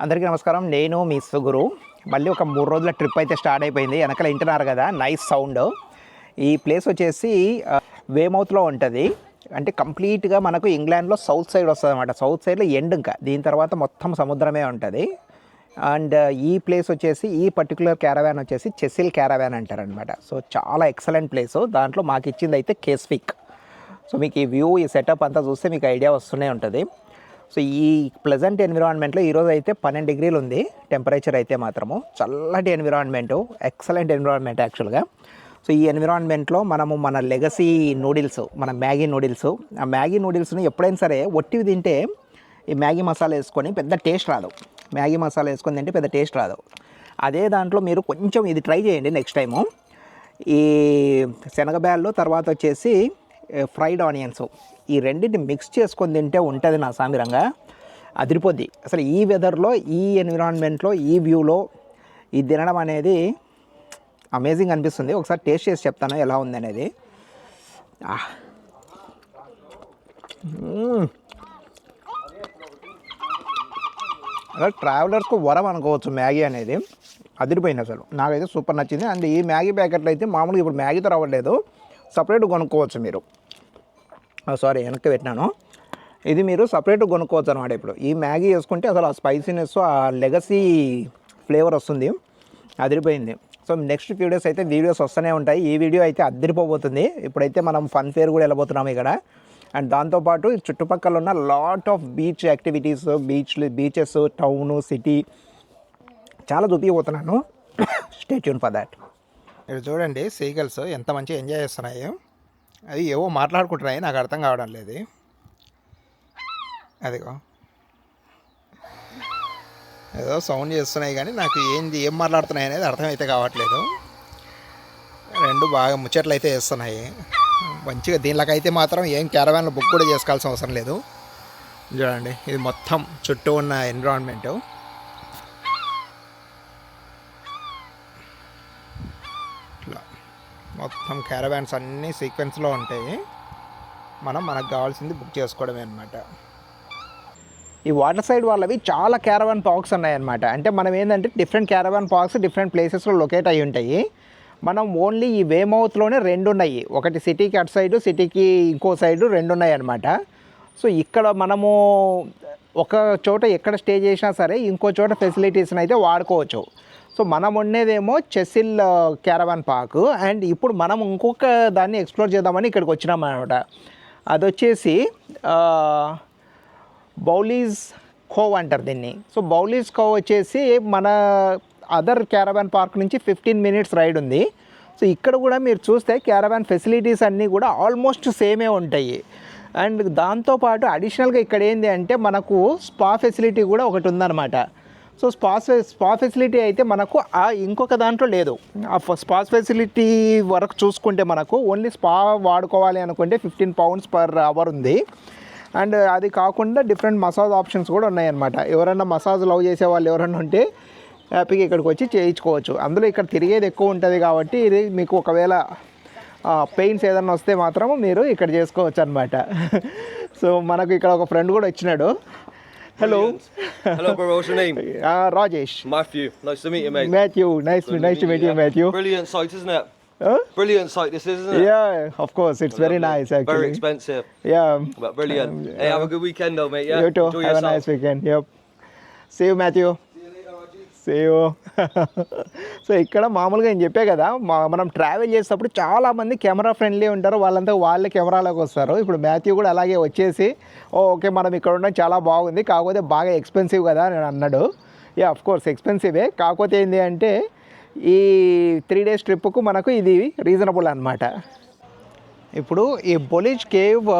అందరికీ నమస్కారం. నేను మీ సుగురు. మళ్ళీ ఒక 3 రోజుల ట్రిప్ అయితే స్టార్ట్ అయిపోయింది. వెనకాల వింటున్నారు కదా నైస్ సౌండ్. ఈ ప్లేస్ వచ్చేసి వేమౌత్లో ఉంటుంది. అంటే కంప్లీట్గా మనకు ఇంగ్లాండ్లో సౌత్ సైడ్ వస్తుంది అనమాట. సౌత్ సైడ్లో ఎండ్, ఇంకా దీని తర్వాత మొత్తం సముద్రమే ఉంటుంది. అండ్ ఈ ప్లేస్ వచ్చేసి ఈ పర్టికులర్ క్యారవాన్ వచ్చేసి చెసిల్ క్యారవాన్ అంటారనమాట. సో చాలా ఎక్సలెంట్ ప్లేసు. దాంట్లో మాకు ఇచ్చింది అయితే కేస్విక్. సో మీకు ఈ వ్యూ, ఈ సెటప్ అంతా చూస్తే మీకు ఐడియా వస్తూనే ఉంటుంది. సో ఈ ప్లెజెంట్ ఎన్విరాన్మెంట్లో ఈరోజు అయితే 12 డిగ్రీలు ఉంది టెంపరేచర్ అయితే మాత్రము. చల్లటి ఎన్విరాన్మెంటు, ఎక్సలెంట్ ఎన్విరాన్మెంట్ యాక్చువల్గా. సో ఈ ఎన్విరాన్మెంట్లో మనము మన లెగసీ నూడిల్స్, మన మ్యాగీ నూడిల్స్, ఆ మ్యాగీ నూడిల్స్ని ఎప్పుడైనా సరే ఒట్టివి తింటే ఈ మ్యాగీ మసాలా వేసుకొని పెద్ద టేస్ట్ రాదు. మ్యాగీ మసాలా వేసుకొని తింటే పెద్ద టేస్ట్ రాదు. అదే దాంట్లో మీరు కొంచెం ఇది ట్రై చేయండి నెక్స్ట్ టైము. ఈ శనగబ్యాళ్ళు, తర్వాత వచ్చేసి ఫ్రైడ్ ఆనియన్స్, ఈ రెండింటిని మిక్స్ చేసుకొని తింటే ఉంటుంది నా సామిరంగా అదిరిపోద్ది. అసలు ఈ వెదర్లో, ఈ ఎన్విరాన్మెంట్లో, ఈ వ్యూలో ఇది తినడం అనేది అమేజింగ్ అనిపిస్తుంది. ఒకసారి టేస్ట్ చేసి చెప్తాను ఎలా ఉంది అనేది. అసలు ట్రావెలర్స్కు వరం అనుకోవచ్చు మ్యాగీ అనేది. అదిరిపోయింది అసలు, నాకైతే సూపర్ నచ్చింది. అండ్ ఈ మ్యాగీ ప్యాకెట్లు అయితే మామూలుగా ఇప్పుడు మ్యాగీతో రావట్లేదు, సపరేట్ కొనుక్కోవచ్చు మీరు. సారీ, వెనక్కి పెట్టినాను. ఇది మీరు సపరేట్ కొనుక్కోవచ్చు అనమాట. ఇప్పుడు ఈ మ్యాగీ వేసుకుంటే అసలు ఆ స్పైసీనెస్, ఆ లెగసీ ఫ్లేవర్ వస్తుంది. అదిరిపోయింది. సో నెక్స్ట్ ఫ్యూ డేస్ అయితే వీడియోస్ వస్తూనే ఉంటాయి. ఈ వీడియో అయితే అదిరిపోబోతుంది. ఇప్పుడైతే మనం ఫన్ ఫేర్ కూడా వెళ్ళబోతున్నాము ఇక్కడ. అండ్ దాంతోపాటు చుట్టుపక్కల ఉన్న lot of beach activities, beaches, town, city చాలా చూపించబోతున్నాను. Stay tune for that. ఇక్కడ చూడండి సీగల్స్ ఎంత మంచిగా ఎంజాయ్ చేస్తున్నాయి. అవి ఏవో మాట్లాడుకుంటున్నాయి, నాకు అర్థం కావడం లేదు. అదిగో ఏదో సౌండ్ చేస్తున్నాయి కానీ నాకు ఏం మాట్లాడుతున్నాయి అనేది అర్థమైతే కావట్లేదు. రెండు బాగా ముచ్చట్లు అయితే వేస్తున్నాయి మంచిగా. దీనిలోకైతే మాత్రం ఏం క్యారవాన్లో బుక్ కూడా చేసుకోవాల్సిన అవసరం లేదు. చూడండి, ఇది మొత్తం చుట్టూ ఉన్న ఎన్విరాన్మెంటు. ఇట్లా మొత్తం క్యారవాన్స్ అన్నీ సీక్వెన్స్లో ఉంటాయి. మనకు కావాల్సింది బుక్ చేసుకోవడమే అనమాట. ఈ వాటర్ సైడ్ వాళ్ళవి చాలా క్యారవాన్ పార్క్స్ ఉన్నాయన్నమాట. అంటే మనం ఏంటంటే డిఫరెంట్ క్యారవాన్ పార్క్స్ డిఫరెంట్ ప్లేసెస్లో లొకేట్ అయ్యి ఉంటాయి. మనం ఓన్లీ ఈ వేమౌత్లోనే 2 ఉన్నాయి. ఒకటి సిటీకి అటు సైడు, సిటీకి ఇంకో సైడు 2 ఉన్నాయి అన్నమాట. సో ఇక్కడ మనము ఒక చోట ఎక్కడ స్టే చేసినా సరే ఇంకో చోట ఫెసిలిటీస్ని అయితే వాడుకోవచ్చు. సో మనం ఉండేదేమో చెసిల్ క్యారవాన్ పార్క్. అండ్ ఇప్పుడు మనం ఇంకొక దాన్ని ఎక్స్ప్లోర్ చేద్దామని ఇక్కడికి వచ్చినాం అనమాట. అది వచ్చేసి బౌలీస్ కోవ్ అంటారు దీన్ని. సో బౌలీస్ కోవ్ వచ్చేసి మన అదర్ క్యారవాన్ పార్క్ నుంచి 15 మినిట్స్ రైడ్ ఉంది. సో ఇక్కడ కూడా మీరు చూస్తే క్యారవాన్ ఫెసిలిటీస్ అన్నీ కూడా ఆల్మోస్ట్ సేమే ఉంటాయి. అండ్ దాంతోపాటు అడిషనల్గా ఇక్కడ ఏంటి అంటే మనకు స్పా ఫెసిలిటీ కూడా ఒకటి ఉందన్నమాట. సో స్పా ఫెసిలిటీ అయితే మనకు ఇంకొక దాంట్లో లేదు. ఆ స్పా ఫెసిలిటీ వరకు చూసుకుంటే మనకు ఓన్లీ స్పా వాడుకోవాలి అనుకుంటే 15 pounds per hour ఉంది. అండ్ అది కాకుండా డిఫరెంట్ మసాజ్ ఆప్షన్స్ కూడా ఉన్నాయన్నమాట. ఎవరైనా మసాజ్ లవ్ చేసే వాళ్ళు ఎవరైనా ఉంటే హ్యాపీగా ఇక్కడికి వచ్చి చేయించుకోవచ్చు. అందులో ఇక్కడ తిరిగేది ఎక్కువ ఉంటుంది కాబట్టి ఇది మీకు ఒకవేళ పెయిన్స్ ఏదైనా వస్తే మాత్రం మీరు ఇక్కడ చేసుకోవచ్చు అనమాట. సో మనకు ఇక్కడ ఒక ఫ్రెండ్ కూడా వచ్చినాడు. Hello. Hello, bro. What's your name? Rajesh. Matthew. Nice to meet you, mate. Matthew. Nice to meet you, Matthew. Brilliant site, isn't it? Huh? Brilliant site, this is, isn't it? Yeah, of course. It's very nice, actually. Very expensive. Yeah. But brilliant. Hey, have a good weekend, though, mate. Yeah. You too. Enjoy Have yourself. a nice weekend. Yep. See you, Matthew. See you. So ఇక్కడ మామూలుగా నేను చెప్పే కదా, మనం travel చేసేటప్పుడు చాలామంది camera friendly ఉంటారు. వాళ్ళంతా వాళ్ళే కెమెరాలోకి వస్తారు. ఇప్పుడు మాథ్యూ కూడా అలాగే వచ్చేసి ఓకే మనం ఇక్కడ ఉండడం చాలా బాగుంది, కాకపోతే బాగా ఎక్స్పెన్సివ్ కదా అని అన్నాడు. యా, ఆఫ్ కోర్స్ ఎక్స్పెన్సివే. కాకపోతే ఏంటి అంటే ఈ 3 days ట్రిప్కు మనకు ఇది రీజనబుల్ అనమాట. ఇప్పుడు ఈ బొలిజ్ cave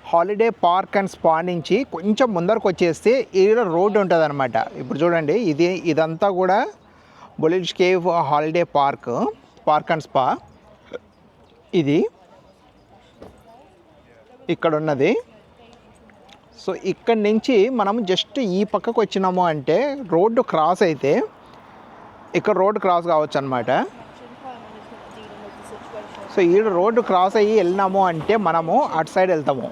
holiday park and spa నుంచి కొంచెం ముందరకు వచ్చేస్తే ఈడ రోడ్డు ఉంటుంది అనమాట. ఇప్పుడు చూడండి, ఇదంతా కూడా బొలిజ్ cave holiday park and spa. ఇది ఇక్కడ ఉన్నది. సో ఇక్కడి నుంచి మనం జస్ట్ ఈ పక్కకు వచ్చినాము అంటే రోడ్డు క్రాస్ అయితే ఇక్కడ రోడ్డు క్రాస్ కావచ్చు అనమాట. సో ఈ రోడ్డు క్రాస్ అయ్యి వెళ్ళినాము అంటే మనము అటు సైడ్ వెళ్తాము.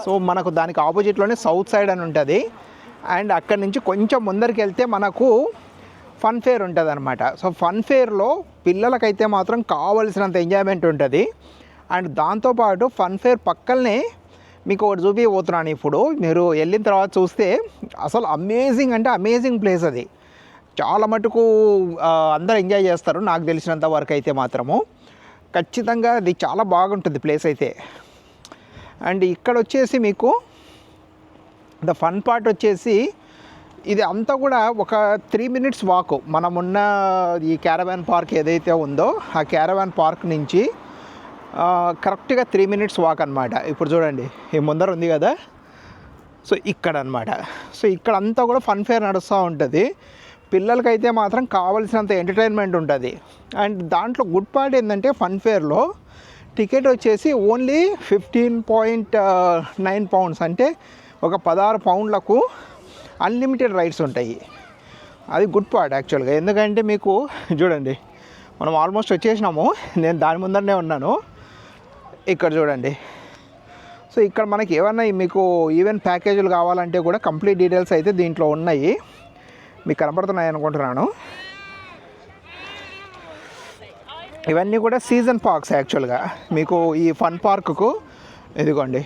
సో మనకు దానికి ఆపోజిట్లోనే సౌత్ సైడ్ అని ఉంటుంది. అండ్ అక్కడి నుంచి కొంచెం ముందరికి వెళ్తే మనకు ఫన్ ఫేర్ ఉంటుంది అనమాట. సో ఫన్ ఫేర్లో పిల్లలకైతే మాత్రం కావలసినంత ఎంజాయ్మెంట్ ఉంటుంది. అండ్ దాంతోపాటు ఫన్ ఫేర్ పక్కనే మీకు ఒకటి చూపించబోతున్నాను. ఇప్పుడు మీరు వెళ్ళిన తర్వాత చూస్తే అసలు అమేజింగ్ అంటే అమేజింగ్ ప్లేస్ అది. చాలా మటుకు అందరూ ఎంజాయ్ చేస్తారు నాకు తెలిసినంత వరకు అయితే మాత్రము. ఖచ్చితంగా అది చాలా బాగుంటుంది ప్లేస్ అయితే. అండ్ ఇక్కడ వచ్చేసి మీకు ద ఫన్ పార్ట్ వచ్చేసి ఇది అంతా కూడా ఒక 3 minutes వాక్. మనమున్న ఈ క్యారవాన్ పార్క్ ఏదైతే ఉందో ఆ క్యారవాన్ పార్క్ నుంచి కరెక్ట్గా 3 minutes వాక్ అనమాట. ఇప్పుడు చూడండి ఈ ముందర ఉంది కదా, సో ఇక్కడ అనమాట. సో ఇక్కడ అంతా కూడా ఫన్ ఫేర్ నడుస్తూ ఉంటుంది. పిల్లలకైతే మాత్రం కావాల్సినంత ఎంటర్టైన్మెంట్ ఉంటుంది. అండ్ దాంట్లో గుడ్ పార్ట్ ఏంటంటే ఫన్ ఫేర్లో టికెట్ వచ్చేసి ఓన్లీ 15.9 pounds, అంటే ఒక 16 pounds అన్లిమిటెడ్ రైడ్స్ ఉంటాయి. అది గుడ్ పార్ట్ యాక్చువల్గా. ఎందుకంటే మీకు చూడండి మనం ఆల్మోస్ట్ వచ్చేసినాము, నేను దాని ముందరనే ఉన్నాను. ఇక్కడ చూడండి, సో ఇక్కడ మనకి ఏమన్నా మీకు ఈవెంట్ ప్యాకేజీలు కావాలంటే కూడా కంప్లీట్ డీటెయిల్స్ అయితే దీంట్లో ఉన్నాయి, మీకు కనపడుతున్నాయి అనుకుంటున్నాను. ఇవన్నీ కూడా సీజన్ పార్క్స్ యాక్చువల్గా. మీకు ఈ ఫన్ పార్కుకు ఇదిగోండి,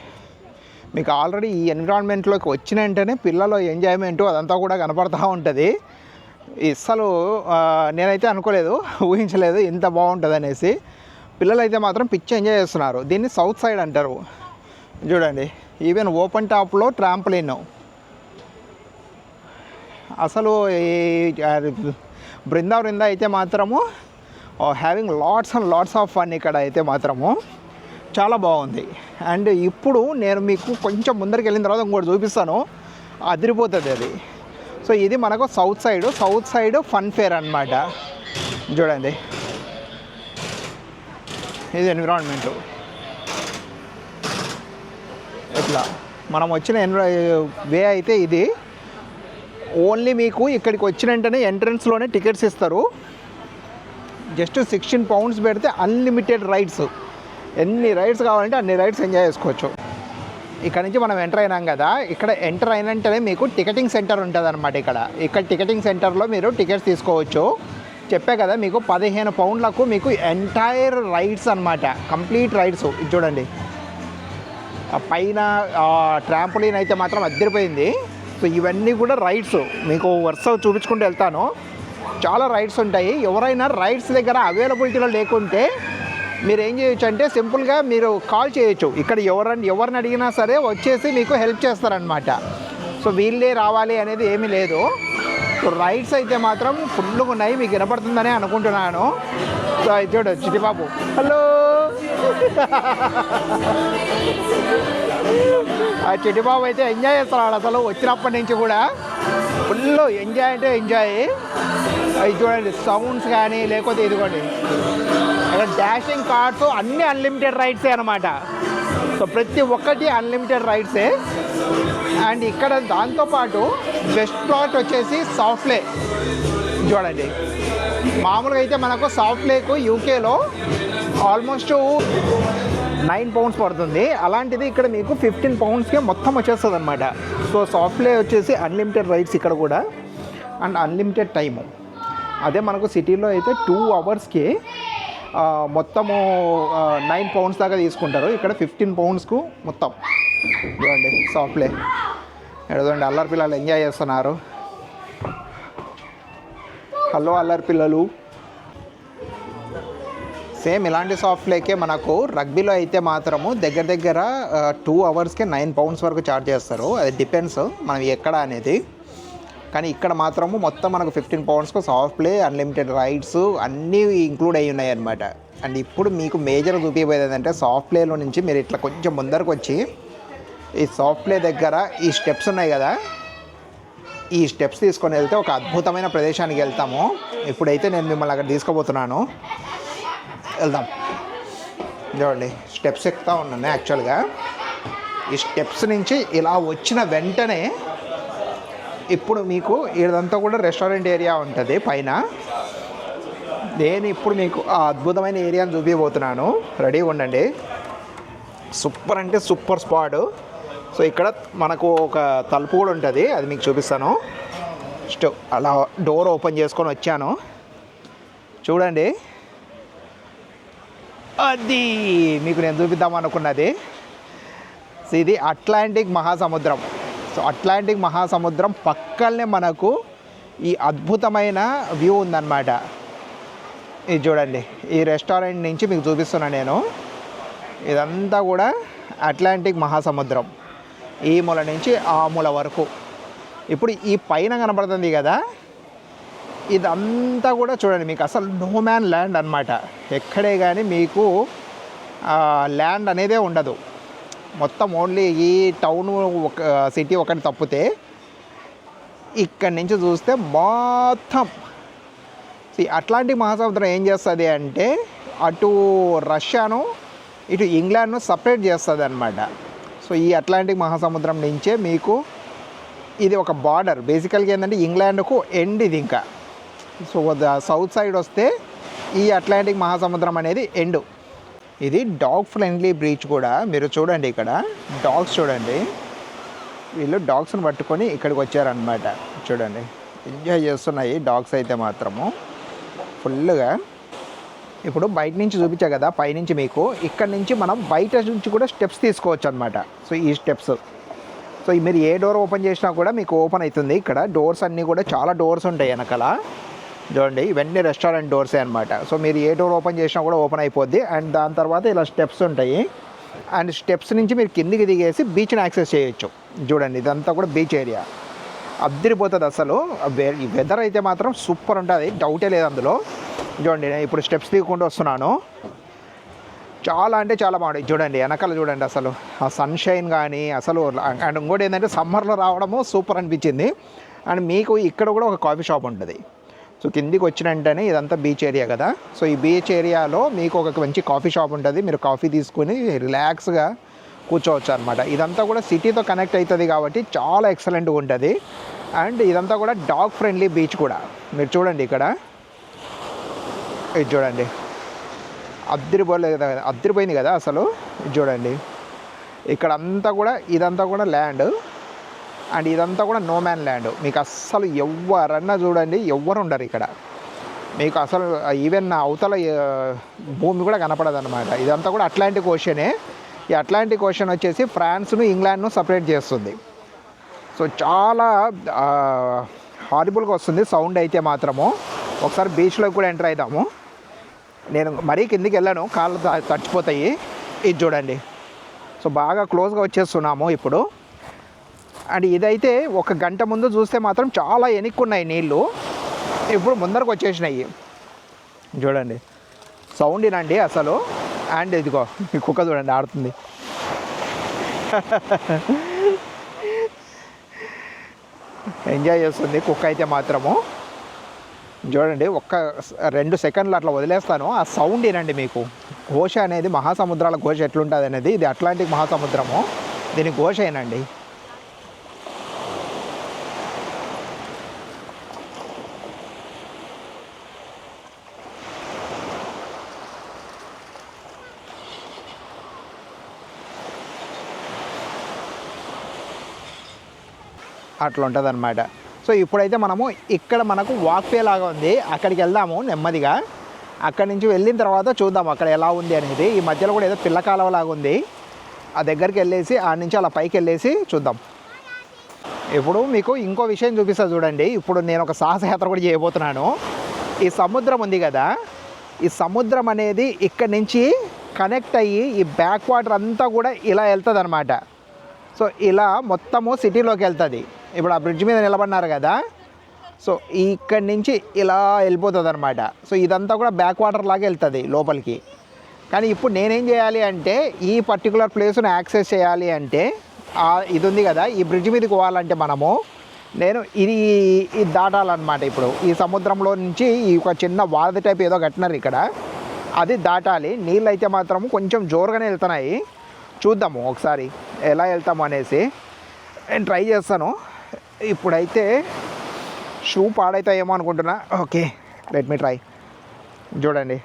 మీకు ఆల్రెడీ ఈ ఎన్విరాన్మెంట్లోకి వచ్చిన వెంటనే పిల్లల ఎంజాయ్మెంటు అదంతా కూడా కనపడుతూ ఉంటుంది. అసలు నేనైతే అనుకోలేదు, ఊహించలేదు ఇంత బాగుంటుంది అనేసి. పిల్లలైతే మాత్రం పిచ్చి ఎంజాయ్ చేస్తున్నారు. దీన్ని సౌత్ సైడ్ అంటారు. చూడండి ఈవెన్ ఓపెన్ టాప్లో ట్రాంప్లిన్. అసలు ఈ బృందా అయితే మాత్రము having lots and lots of fun ఇక్కడ అయితే మాత్రము చాలా బాగుంది. అండ్ ఇప్పుడు నేను మీకు కొంచెం ముందరికి వెళ్ళిన తర్వాత ఇంకోటి చూపిస్తాను, అదిరిపోతుంది అది. సో ఇది మనకు సౌత్ సైడ్ ఫన్ ఫేర్ అన్నమాట. చూడండి ఇది ఎన్విరాన్మెంటు. ఇట్లా మనం వచ్చిన వే అయితే ఇది. ఓన్లీ మీకు ఇక్కడికి వచ్చిన వెంటనే ఎంట్రన్స్లోనే టికెట్స్ ఇస్తారు. జస్ట్ 16 pounds పెడితే అన్లిమిటెడ్ రైడ్స్, ఎన్ని రైడ్స్ కావాలంటే అన్ని రైడ్స్ ఎంజాయ్ చేసుకోవచ్చు. ఇక్కడ నుంచి మనం ఎంటర్ అయినాం కదా, ఇక్కడ ఎంటర్ అయినంటేనే మీకు టికెటింగ్ సెంటర్ ఉంటుంది అనమాట. ఇక్కడ టికెటింగ్ సెంటర్లో మీరు టికెట్స్ తీసుకోవచ్చు. చెప్పే కదా మీకు 15 pounds మీకు ఎంటైర్ రైడ్స్ అనమాట, కంప్లీట్ రైడ్స్. ఇది చూడండి పైన ట్రాంపోలిన్ అయితే మాత్రం అద్దరిపోయింది. సో ఇవన్నీ కూడా రైడ్స్ మీకు వరుస చూపించుకుంటూ వెళ్తాను. చాలా రైడ్స్ ఉంటాయి. ఎవరైనా రైడ్స్ దగ్గర అవైలబిలిటీలో లేకుంటే మీరు ఏం చేయొచ్చు అంటే సింపుల్గా మీరు కాల్ చేయొచ్చు. ఇక్కడ ఎవరిని అడిగినా సరే వచ్చేసి మీకు హెల్ప్ చేస్తారనమాట. సో వీళ్ళే రావాలి అనేది ఏమీ లేదు. సో రైడ్స్ అయితే మాత్రం ఫుల్గా ఉన్నాయి, మీకు వినపడుతుందని అనుకుంటున్నాను. సో అది చూడు చిటిబాబు, హలో. ఆ చిటిబాబు అయితే ఎంజాయ్ చేస్తున్నాడు అసలు వచ్చినప్పటి నుంచి కూడా. ఫుల్ ఎంజాయ్ అంటే ఎంజాయ్. అది చూడండి సౌండ్స్ కానీ లేకపోతే ఇదిగోండి ఇక్కడ డాషింగ్ కార్డ్స్ అన్నీ అన్లిమిటెడ్ రైడ్సే అనమాట. సో ప్రతి ఒక్కటి అన్లిమిటెడ్ రైడ్సే. అండ్ ఇక్కడ దాంతోపాటు బెస్ట్ ప్లాట్ వచ్చేసి సాఫ్ట్ ప్లే. చూడండి మామూలుగా అయితే మనకు సాఫ్ట్ ప్లేకు యూకేలో ఆల్మోస్ట్ 9 pounds పడుతుంది. అలాంటిది ఇక్కడ మీకు 15 poundsకే మొత్తం వచ్చేస్తుంది అనమాట. సో సాఫ్ట్ ప్లే వచ్చేసి అన్లిమిటెడ్ రైడ్స్ ఇక్కడ కూడా అండ్ అన్లిమిటెడ్ టైము. అదే మనకు సిటీలో అయితే 2 hours మొత్తము 9 pounds దాకా తీసుకుంటారు. ఇక్కడ 15 poundsకు మొత్తం. చూడండి సాఫ్ట్ ప్లే చూడండి, అల్లరి పిల్లలు ఎంజాయ్ చేస్తున్నారు. హలో అల్లరి పిల్లలు. సేమ్ ఇలాంటి సాఫ్ట్ ప్లేకే మనకు రగ్బీలో అయితే మాత్రము దగ్గర 2 hours 9 pounds వరకు ఛార్జ్ చేస్తారు. అది డిపెండ్స్ మనం ఎక్కడ అనేది. కానీ ఇక్కడ మాత్రము మొత్తం మనకు 15 poundsకు సాఫ్ట్ ప్లే, అన్లిమిటెడ్ రైడ్స్ అన్నీ ఇంక్లూడ్ అయ్యి ఉన్నాయి అనమాట. అండ్ ఇప్పుడు మీకు మేజర్ చూపించబోయేది ఏంటంటే సాఫ్ట్ ప్లేలో నుంచి మీరు ఇట్లా కొంచెం ముందరకు వచ్చి ఈ సాఫ్ట్ ప్లే దగ్గర ఈ స్టెప్స్ ఉన్నాయి కదా, ఈ స్టెప్స్ తీసుకొని వెళ్తే ఒక అద్భుతమైన ప్రదేశానికి వెళ్తాము. ఇప్పుడైతే నేను మిమ్మల్ని అక్కడ తీసుకుపోతున్నాను, వెళ్దాం. చూడండి స్టెప్స్ ఎక్కుతూ ఉన్నాను. యాక్చువల్గా ఈ స్టెప్స్ నుంచి ఇలా వచ్చిన వెంటనే ఇప్పుడు మీకు ఇదంతా కూడా రెస్టారెంట్ ఏరియా ఉంటుంది పైన. నేను ఇప్పుడు మీకు ఆ అద్భుతమైన ఏరియాని చూపించబోతున్నాను. రెడీగా ఉండండి. సూపర్ అంటే సూపర్ స్పాట్. సో ఇక్కడ మనకు ఒక తలుపు కూడా ఉంటుంది, అది మీకు చూపిస్తాను. జస్ట్ అలా డోర్ ఓపెన్ చేసుకొని వచ్చాను, చూడండి. అది మీకు నేను చూపిద్దాం అనుకున్నది. సో ఇది అట్లాంటిక్ మహాసముద్రం. సో అట్లాంటిక్ మహాసముద్రం పక్కనే మనకు ఈ అద్భుతమైన వ్యూ ఉందన్నమాట. ఇది చూడండి, ఈ రెస్టారెంట్ నుంచి మీకు చూపిస్తున్నాను నేను. ఇదంతా కూడా అట్లాంటిక్ మహాసముద్రం, ఈ మూల నుంచి ఆ మూల వరకు. ఇప్పుడు ఈ పైన కనబడుతుంది కదా, ఇదంతా కూడా చూడండి మీకు అసలు నో మ్యాన్ ల్యాండ్ అనమాట. ఎక్కడే కానీ మీకు ల్యాండ్ అనేదే ఉండదు. మొత్తం ఓన్లీ ఈ టౌన్ ఒక సిటీ ఒకటి తప్పితే ఇక్కడి నుంచి చూస్తే మొత్తం అట్లాంటిక్ మహాసముద్రం ఏం చేస్తుంది అంటే అటు రష్యాను ఇటు ఇంగ్లాండ్ను సపరేట్ చేస్తుంది అనమాట. సో ఈ అట్లాంటిక్ మహాసముద్రం నుంచే మీకు ఇది ఒక బార్డర్. బేసికల్గా ఏంటంటే ఇంగ్లాండ్కు ఎండ్ ఇది. ఇంకా సో సౌత్ సైడ్ వస్తే ఈ అట్లాంటిక్ మహాసముద్రం అనేది ఎండ్. ఇది డాగ్ ఫ్రెండ్లీ బీచ్ కూడా. మీరు చూడండి ఇక్కడ డాగ్స్ చూడండి, వీళ్ళు డాగ్స్ని పట్టుకొని ఇక్కడికి వచ్చారనమాట. చూడండి ఎంజాయ్ చేస్తున్నాయి డాగ్స్ అయితే మాత్రము ఫుల్గా. ఇప్పుడు బయట నుంచి చూపించా కదా, పైనుంచి మీకు ఇక్కడ నుంచి మనం బయట నుంచి కూడా స్టెప్స్ తీసుకోవచ్చు అనమాట. సో ఈ స్టెప్స్, సో మీరు ఏ డోర్ ఓపెన్ చేసినా కూడా మీకు ఓపెన్ అవుతుంది. ఇక్కడ డోర్స్ అన్నీ కూడా చాలా డోర్స్ ఉంటాయి వెనకాల. చూడండి ఇవన్నీ రెస్టారెంట్ డోర్సే అనమాట. సో మీరు ఏ డోర్ ఓపెన్ చేసినా కూడా ఓపెన్ అయిపోద్ది. అండ్ దాని తర్వాత ఇలా స్టెప్స్ ఉంటాయి. అండ్ స్టెప్స్ నుంచి మీరు కిందికి దిగేసి బీచ్ని యాక్సెస్ చేయొచ్చు. చూడండి ఇదంతా కూడా బీచ్ ఏరియా, అద్దరిపోతుంది అసలు. ఈ వెదర్ అయితే మాత్రం సూపర్ ఉంటుంది, డౌటే లేదు అందులో. చూడండి నేను ఇప్పుడు స్టెప్స్ దిగుకుంటూ వస్తున్నాను. చాలా అంటే చాలా బాగుంటుంది. చూడండి వెనకాల చూడండి అసలు ఆ సన్షైన్ కానీ అసలు. అండ్ ఇంకోటి ఏంటంటే సమ్మర్లో రావడము సూపర్ అనిపించింది. అండ్ మీకు ఇక్కడ కూడా ఒక కాఫీ షాప్ ఉంటుంది. సో కిందికి వచ్చిన వెంటనే ఇదంతా బీచ్ ఏరియా కదా. సో ఈ బీచ్ ఏరియాలో మీకు ఒక మంచి కాఫీ షాప్ ఉంటుంది. మీరు కాఫీ తీసుకుని రిలాక్స్గా కూర్చోవచ్చు అనమాట. ఇదంతా కూడా సిటీతో కనెక్ట్ అవుతుంది కాబట్టి చాలా ఎక్సలెంట్గా ఉంటుంది. అండ్ ఇదంతా కూడా డాగ్ ఫ్రెండ్లీ బీచ్ కూడా. మీరు చూడండి ఇక్కడ ఇది చూడండి, అద్దరిపోయింది కదా అసలు. ఇది చూడండి ఇక్కడ అంతా కూడా ఇదంతా కూడా ల్యాండ్. అండ్ ఇదంతా కూడా నో మ్యాన్ ల్యాండ్. మీకు అస్సలు ఎవరన్నా చూడండి ఎవ్వరు ఉండరు ఇక్కడ. మీకు అసలు ఈవెన్ అవతల భూమి కూడా కనపడదు అనమాట. ఇదంతా కూడా అట్లాంటిక్ ఓషనే. ఈ అట్లాంటిక్ ఓషన్ వచ్చేసి ఫ్రాన్స్ను ఇంగ్లాండ్ను సపరేట్ చేస్తుంది. సో చాలా హారిబుల్గా వస్తుంది సౌండ్ అయితే మాత్రము. ఒకసారి బీచ్లోకి కూడా ఎంటర్ అవుతాము. నేను మరీ కిందికి వెళ్ళాను, కాళ్ళు తడిచిపోతాయి. ఇది చూడండి, సో బాగా క్లోజ్గా వచ్చేస్తున్నాము ఇప్పుడు. అండ్ ఇదైతే ఒక గంట ముందు చూస్తే మాత్రం చాలా ఎనిక్కున్నాయి నీళ్ళు, ఇప్పుడు ముందరకు వచ్చేసినాయి. చూడండి సౌండ్ వినండి అసలు. అండ్ ఇదిగో ఈ కుక్క చూడండి ఆడుతుంది. ఎంజాయ్ చేస్తుంది కుక్క అయితే మాత్రము. చూడండి ఒక్క 2 సెకండ్లు అట్లా వదిలేస్తాను, ఆ సౌండ్ వినండి. మీకు ఘోష అనేది మహాసముద్రాల ఘోష ఎట్లుంటుంది అనేది, ఇది అట్లాంటిక్ మహాసముద్రము, దీని ఘోష ఏనండి. అట్లా ఉంటుంది అనమాట. సో ఇప్పుడైతే మనము ఇక్కడ మనకు వాక్వే లాగా ఉంది, అక్కడికి వెళ్దాము నెమ్మదిగా. అక్కడి నుంచి వెళ్ళిన తర్వాత చూద్దాం అక్కడ ఎలా ఉంది అనేది. ఈ మధ్యలో కూడా ఏదో పిల్ల కాలువ లాగా ఉంది, ఆ దగ్గరికి వెళ్ళేసి ఆ నుంచి అలా పైకి వెళ్ళేసి చూద్దాం. ఇప్పుడు మీకు ఇంకో విషయం చూపిస్తా చూడండి. ఇప్పుడు నేను ఒక సాహసయాత్ర కూడా చేయబోతున్నాను. ఈ సముద్రం ఉంది కదా, ఈ సముద్రం అనేది ఇక్కడి నుంచి కనెక్ట్ అయ్యి ఈ బ్యాక్ వాటర్ అంతా కూడా ఇలా వెళ్తుంది అనమాట. సో ఇలా మొత్తము సిటీలోకి వెళ్తుంది. ఇప్పుడు ఆ బ్రిడ్జ్ మీద నిలబడినారు కదా, సో ఇక్కడి నుంచి ఇలా వెళ్ళిపోతుంది అనమాట. సో ఇదంతా కూడా బ్యాక్ వాటర్ లాగా వెళ్తుంది లోపలికి. కానీ ఇప్పుడు నేనేం చేయాలి అంటే ఈ పర్టికులర్ ప్లేస్ను యాక్సెస్ చేయాలి అంటే ఇది ఉంది కదా, ఈ బ్రిడ్జ్ మీదకి పోవాలంటే మనము ఇది దాటాలన్నమాట. ఇప్పుడు ఈ సముద్రంలో నుంచి ఈ ఒక చిన్న వారధి టైప్ ఏదో కట్టినారు ఇక్కడ, అది దాటాలి. నీళ్ళు అయితే మాత్రం కొంచెం జోరుగానే వెళ్తున్నాయి. చూద్దాము ఒకసారి ఎలా వెళ్తాము అనేసి నేను ట్రై చేస్తాను. ఇప్పుడైతే షూ పాడైతాయేమో అనుకుంటున్నా. Okay let me try. చూడండి,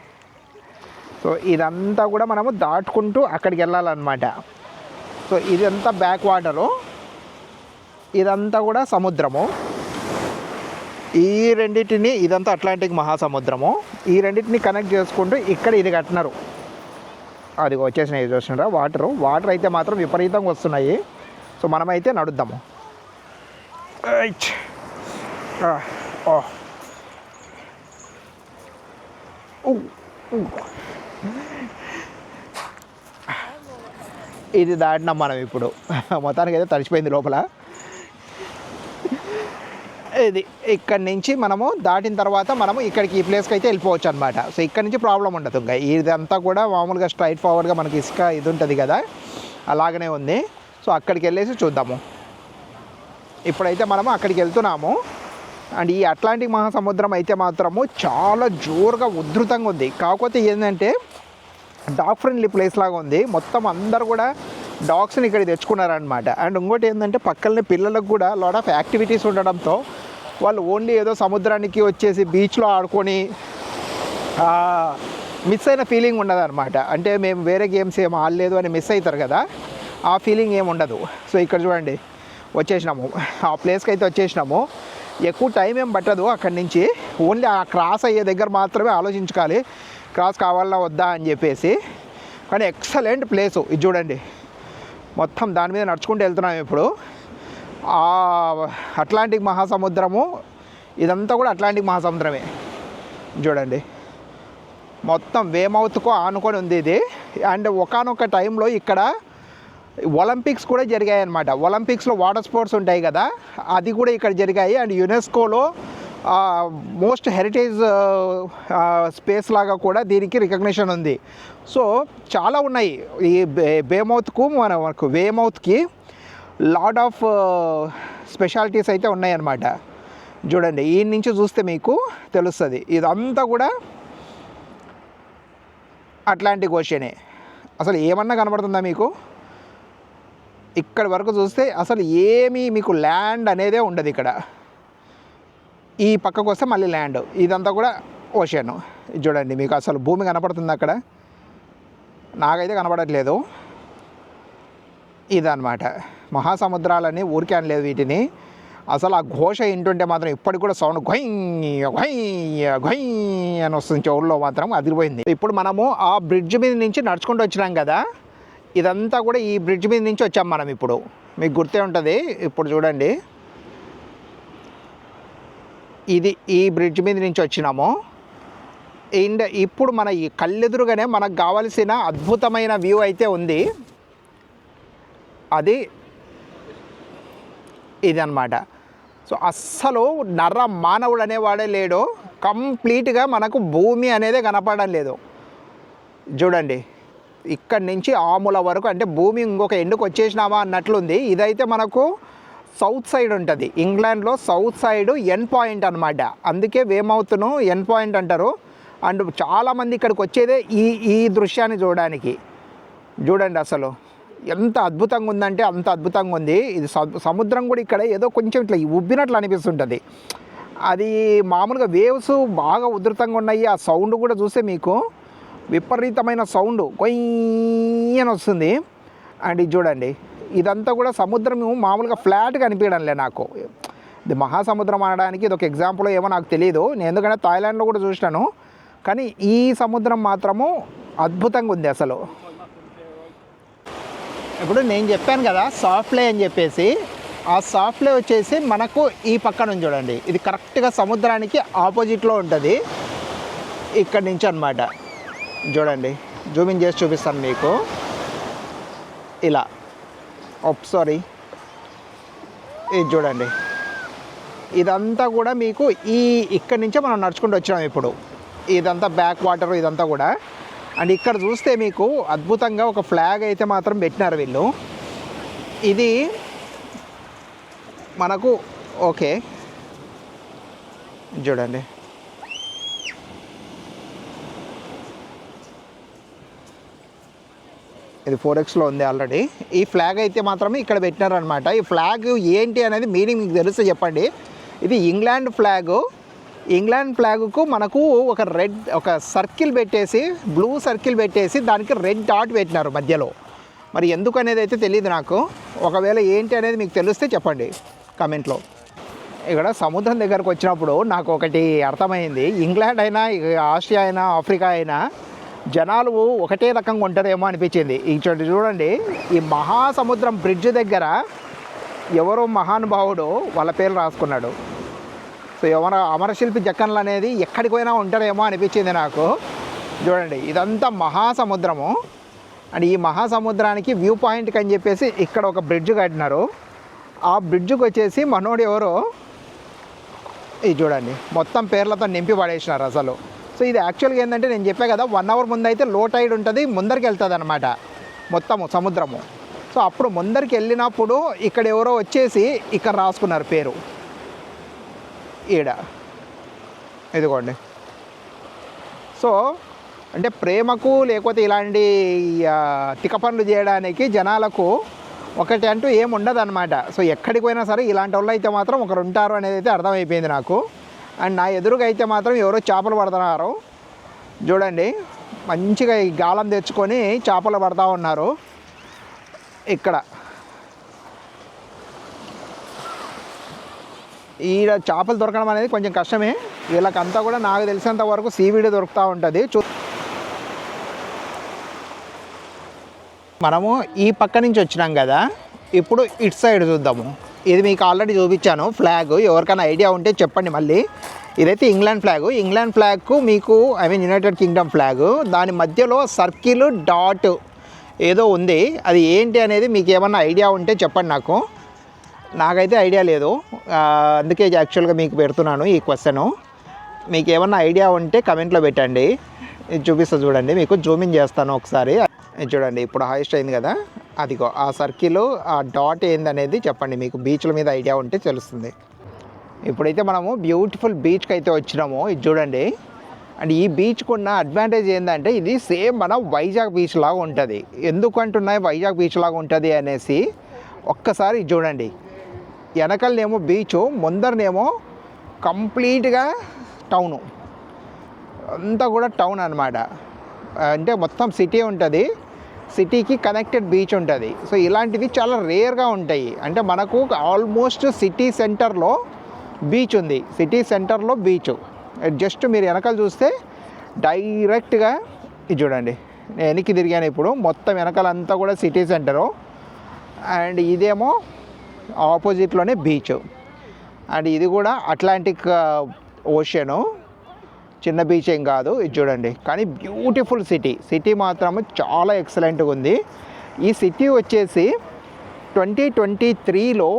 సో ఇదంతా కూడా మనము దాటుకుంటూ అక్కడికి వెళ్ళాలన్నమాట. సో ఇదంతా బ్యాక్ వాటరు, ఇదంతా కూడా సముద్రము. ఈ రెండింటిని, ఇదంతా అట్లాంటిక్ మహాసముద్రము, ఈ రెండింటిని కనెక్ట్ చేసుకుంటూ ఇక్కడ ఇది కట్టినారు. అది వచ్చేసినాయి చూసినారా వాటర్ అయితే మాత్రం విపరీతంగా వస్తున్నాయి. సో మనమైతే నడుద్దాము. ఇది దాటినాం మనం ఇప్పుడు. మొత్తానికి అయితే తడిచిపోయింది లోపల. ఇది ఇక్కడి నుంచి మనము దాటిన తర్వాత మనము ఇక్కడికి ఈ ప్లేస్కి అయితే వెళ్ళిపోవచ్చు అనమాట. సో ఇక్కడ నుంచి ప్రాబ్లం ఉండదు. ఇంకా ఇదంతా కూడా మామూలుగా స్ట్రైట్ ఫార్వర్డ్గా మనకి ఇసుక ఇది ఉంటుంది కదా, అలాగనే ఉంది. సో అక్కడికి వెళ్ళేసి చూద్దాము. ఇప్పుడైతే మనము అక్కడికి వెళ్తున్నాము. అండ్ ఈ అట్లాంటిక్ మహాసముద్రం అయితే మాత్రము చాలా జోరుగా ఉధృతంగా ఉంది. కాకపోతే ఏంటంటే డాగ్ ఫ్రెండ్లీ ప్లేస్ లాగా ఉంది. మొత్తం అందరు కూడా డాగ్స్ని ఇక్కడ తెచ్చుకున్నారనమాట. అండ్ ఇంకోటి ఏంటంటే పక్కనే పిల్లలకు కూడా లాట్ ఆఫ్ యాక్టివిటీస్ ఉండడంతో వాళ్ళు ఓన్లీ ఏదో సముద్రానికి వచ్చేసి బీచ్లో ఆడుకొని మిస్ అయిన ఫీలింగ్ ఉండదు అనమాట. అంటే మేము వేరే గేమ్స్ ఏం ఆడలేదు అని మిస్ అవుతారు కదా, ఆ ఫీలింగ్ ఏమి ఉండదు. సో ఇక్కడ చూడండి వచ్చేసినాము, ఆ ప్లేస్కి అయితే వచ్చేసినాము. ఎక్కువ టైం ఏం పట్టదు అక్కడి నుంచి. ఓన్లీ ఆ క్రాస్ అయ్యే దగ్గర మాత్రమే ఆలోచించుకోవాలి క్రాస్ కావాలా వద్దా అని చెప్పేసి. కానీ ఎక్సలెంట్ ప్లేసు ఇది చూడండి. మొత్తం దాని మీద నడుచుకుంటూ వెళ్తున్నాం ఇప్పుడు. అట్లాంటిక్ మహాసముద్రము, ఇదంతా కూడా అట్లాంటిక్ మహాసముద్రమే చూడండి. మొత్తం వేమౌత్కు ఆనుకొని ఉంది ఇది. అండ్ ఒకానొక టైంలో ఇక్కడ ఒలింపిక్స్ కూడా జరిగాయి అన్నమాట. ఒలింపిక్స్లో వాటర్ స్పోర్ట్స్ ఉంటాయి కదా, అది కూడా ఇక్కడ జరిగాయి. అండ్ యునెస్కోలో మోస్ట్ హెరిటేజ్ స్పేస్ లాగా కూడా దీనికి రికగ్నిషన్ ఉంది. సో చాలా ఉన్నాయి ఈ మనకు వేమౌత్కి లాట్ ఆఫ్ స్పెషాలిటీస్ అయితే ఉన్నాయన్నమాట. చూడండి ఈ నుంచి చూస్తే మీకు తెలుస్తుంది. ఇదంతా కూడా అట్లాంటిక్ ఓషనే. అసలు ఏమన్నా కనబడుతుందా మీకు? ఇక్కడి వరకు చూస్తే అసలు ఏమీ మీకు ల్యాండ్ అనేదే ఉండదు ఇక్కడ. ఈ పక్కకు వస్తే మళ్ళీ ల్యాండ్, ఇదంతా కూడా ఓషను. చూడండి మీకు అసలు భూమి కనపడుతుంది అక్కడ? నాకైతే కనపడట్లేదు. ఇదన్నమాట మహాసముద్రాలని ఊరికే అనలేదు వీటిని. అసలు ఆ ఘోష ఏంటుంటే మాత్రం ఇప్పటికి కూడా సౌండ్ గొయ్ గొయ్ గొయ్ అని వస్తుంది చెవుల్లో, మాత్రం అదిరిపోయింది. ఇప్పుడు మనము ఆ బ్రిడ్జ్ మీద నుంచి నడుచుకుంటూ వచ్చినాం కదా, ఇదంతా కూడా ఈ బ్రిడ్జ్ మీద నుంచి వచ్చాం మనం. ఇప్పుడు మీకు గుర్తే ఉంటుంది. ఇప్పుడు చూడండి ఇది ఈ బ్రిడ్జ్ మీద నుంచి వచ్చినాము. అండ్ ఇప్పుడు మన ఈ కళ్ళెదురుగానే మనకు కావాల్సిన అద్భుతమైన వ్యూ అయితే ఉంది. అది ఇది అన్నమాట. సో అస్సలు నర మానవుడు అనేవాడే లేడు. కంప్లీట్గా మనకు భూమి అనేదే కనపడడం లేదు. చూడండి ఇక్కడి నుంచి ఆముల వరకు, అంటే భూమి ఇంకొక ఎండుకు వచ్చేసినామా అన్నట్లుంది. ఇదైతే మనకు సౌత్ సైడ్ ఉంటుంది. ఇంగ్లాండ్లో సౌత్ సైడ్ ఎండ్ పాయింట్ అనమాట. అందుకే వేమౌత్ను ఎండ్ పాయింట్ అంటారు. అండ్ చాలామంది ఇక్కడికి వచ్చేదే ఈ దృశ్యాన్ని చూడడానికి. చూడండి అసలు ఎంత అద్భుతంగా ఉందంటే అంత అద్భుతంగా ఉంది. ఇది సముద్రం కూడా ఇక్కడ ఏదో కొంచెం ఇట్లా ఉబ్బినట్లు అనిపిస్తుంటుంది. అది మామూలుగా వేవ్స్ బాగా ఉధృతంగా ఉన్నాయి. ఆ సౌండ్ కూడా చూస్తే మీకు విపరీతమైన సౌండ్ కొయ్యని వస్తుంది. అండ్ ఇది చూడండి ఇదంతా కూడా సముద్రం మామూలుగా ఫ్లాట్గా అనిపించడంలే నాకు. ఇది మహాసముద్రం అనడానికి ఇది ఒక ఎగ్జాంపుల్ ఏమో నాకు తెలియదు. నేను ఎందుకంటే థాయిలాండ్లో కూడా చూసినాను. కానీ ఈ సముద్రం మాత్రము అద్భుతంగా ఉంది అసలు. ఇప్పుడు నేను చెప్పాను కదా సాఫ్ట్ ప్లే అని చెప్పేసి, ఆ సాఫ్ట్ ప్లే వచ్చేసి మనకు ఈ పక్కన చూడండి. ఇది కరెక్ట్గా సముద్రానికి ఆపోజిట్లో ఉంటుంది ఇక్కడి నుంచి అన్నమాట. చూడండి జూమింగ్ చేసి చూపిస్తాను మీకు. ఇలా సారీ ఇది చూడండి. ఇదంతా కూడా మీకు ఇక్కడి నుంచే మనం నడుచుకుంటూ వచ్చినాం ఇప్పుడు. ఇదంతా బ్యాక్ వాటర్ ఇదంతా కూడా. అండ్ ఇక్కడ చూస్తే మీకు అద్భుతంగా ఒక ఫ్లాగ్ అయితే మాత్రం పెట్టినారు వీళ్ళు. ఇది మనకు ఓకే చూడండి. ఇది 4Xలో ఉంది ఆల్రెడీ. ఈ ఫ్లాగ్ అయితే మాత్రమే ఇక్కడ పెట్టినారనమాట. ఈ ఫ్లాగ్ ఏంటి అనేది మీనింగ్ మీకు తెలిస్తే చెప్పండి. ఇది ఇంగ్లాండ్ ఫ్లాగు. ఇంగ్లాండ్ ఫ్లాగ్కు మనకు ఒక సర్కిల్ పెట్టేసి, బ్లూ సర్కిల్ పెట్టేసి దానికి రెడ్ డాట్ పెట్టినారు మధ్యలో. మరి ఎందుకు అనేది అయితే తెలియదు నాకు. ఒకవేళ ఏంటి అనేది మీకు తెలిస్తే చెప్పండి కామెంట్లో. ఇక్కడ సముద్రం దగ్గరకు వచ్చినప్పుడు నాకు ఒకటి అర్థమైంది. ఇంగ్లాండ్ అయినా ఆసియా అయినా ఆఫ్రికా అయినా జనాలు ఒకటే రకంగా ఉంటారేమో అనిపించింది. ఇటు చూడండి, ఈ మహాసముద్రం బ్రిడ్జ్ దగ్గర ఎవరో మహానుభావుడు వాళ్ళ పేరు రాసుకున్నాడు. సో అమరశిల్పి జక్కన్లు అనేది ఎక్కడికి పోయినా ఉంటారేమో అనిపించింది నాకు. చూడండి, ఇదంతా మహాసముద్రము. అండ్ ఈ మహాసముద్రానికి వ్యూ పాయింట్కి అని చెప్పేసి ఇక్కడ ఒక బ్రిడ్జ్ కట్టినారు. ఆ బ్రిడ్జ్కి వచ్చేసి మనోడు ఎవరో ఇది చూడండి మొత్తం పేర్లతో నింపి పడేసినారు అసలు. సో ఇది యాక్చువల్గా ఏంటంటే నేను చెప్పా కదా 1 అవర్ ముందు అయితే లో టైడ్ ఉంటుంది, ముందరికి వెళ్తుంది అనమాట మొత్తము సముద్రము. సో అప్పుడు ముందరికి వెళ్ళినప్పుడు ఇక్కడ ఎవరో వచ్చేసి ఇక్కడ రాసుకున్నారు పేరు ఈడ, ఇదిగోండి. సో అంటే ప్రేమకు లేకపోతే ఇలాంటి తిక్క పనులు చేయడానికి జనాలకు ఒకటి అంటూ ఏమి ఉండదు అనమాట. సో ఎక్కడికి పోయినా సరే ఇలాంటి వాళ్ళు అయితే మాత్రం ఒకరు ఉంటారు అనేది అయితే అర్థమైపోయింది నాకు. అండ్ నా ఎదురుగా అయితే మాత్రం ఎవరో చేపలు పడుతున్నారు. చూడండి, మంచిగా ఈ గాలం తెచ్చుకొని చేపలు పడుతూ ఉన్నారు. ఇక్కడ ఈడ చేపలు దొరకడం అనేది కొంచెం కష్టమే. వీళ్ళకంతా కూడా నాకు తెలిసినంత వరకు సీవీడ్ దొరుకుతూ ఉంటుంది. మనము ఈ పక్క నుంచి వచ్చినాం కదా, ఇప్పుడు ఇటు సైడ్ చూద్దాము. ఇది మీకు ఆల్రెడీ చూపించాను ఫ్లాగ్, ఎవరికైనా ఐడియా ఉంటే చెప్పండి మళ్ళీ. ఇదైతే ఇంగ్లాండ్ ఫ్లాగ్. ఇంగ్లాండ్ ఫ్లాగ్కు మీకు యునైటెడ్ కింగ్డమ్ ఫ్లాగ్, దాని మధ్యలో సర్కిల్ డాట్ ఏదో ఉంది. అది ఏంటి అనేది మీకు ఏమన్నా ఐడియా ఉంటే చెప్పండి నాకు. నాకైతే ఐడియా లేదు, అందుకే యాక్చువల్గా మీకు పెడుతున్నాను ఈ క్వశ్చను. మీకు ఏమన్నా ఐడియా ఉంటే కమెంట్లో పెట్టండి. ఇది చూపిస్తా చూడండి, మీకు జూమింగ్ చేస్తాను ఒకసారి. చూడండి, ఇప్పుడు హైస్ట్ అయింది కదా, అదిగో ఆ సర్కిల్, ఆ డాట్ ఏందనేది చెప్పండి. మీకు బీచ్ల మీద ఐడియా ఉంటే తెలుస్తుంది. ఇప్పుడైతే మనము బ్యూటిఫుల్ బీచ్కి అయితే వచ్చినాము. ఇది చూడండి. అండ్ ఈ బీచ్కి ఉన్న అడ్వాంటేజ్ ఏంటంటే ఇది సేమ్ మన వైజాగ్ బీచ్ లాగా ఉంటుంది. ఎందుకు అంటున్నాయి వైజాగ్ బీచ్ లాగా ఉంటుంది అనేసి ఒక్కసారి ఇది చూడండి. వెనకలనేమో బీచు, ముందరనేమో కంప్లీట్గా టౌను, అంతా కూడా టౌన్ అనమాట. అంటే మొత్తం సిటీ ఉంటుంది, సిటీకి కనెక్టెడ్ బీచ్ ఉంటుంది. సో ఇలాంటివి చాలా రేర్గా ఉంటాయి. అంటే మనకు ఆల్మోస్ట్ సిటీ సెంటర్లో బీచ్ ఉంది, సిటీ సెంటర్లో బీచ్. జస్ట్ మీరు వెనకాల చూస్తే డైరెక్ట్గా ఇది చూడండి, నేను వెనక్కి తిరిగాను ఇప్పుడు, మొత్తం వెనకాలంతా కూడా సిటీ సెంటరు. అండ్ ఇదేమో ఆపోజిట్లోనే బీచ్. అండ్ ఇది కూడా అట్లాంటిక్ ఓషను, చిన్న బీచ్ ఏం కాదు. ఇది చూడండి, కానీ బ్యూటిఫుల్ సిటీ మాత్రం చాలా ఎక్సలెంట్గా ఉంది. ఈ సిటీ వచ్చేసి 2023లో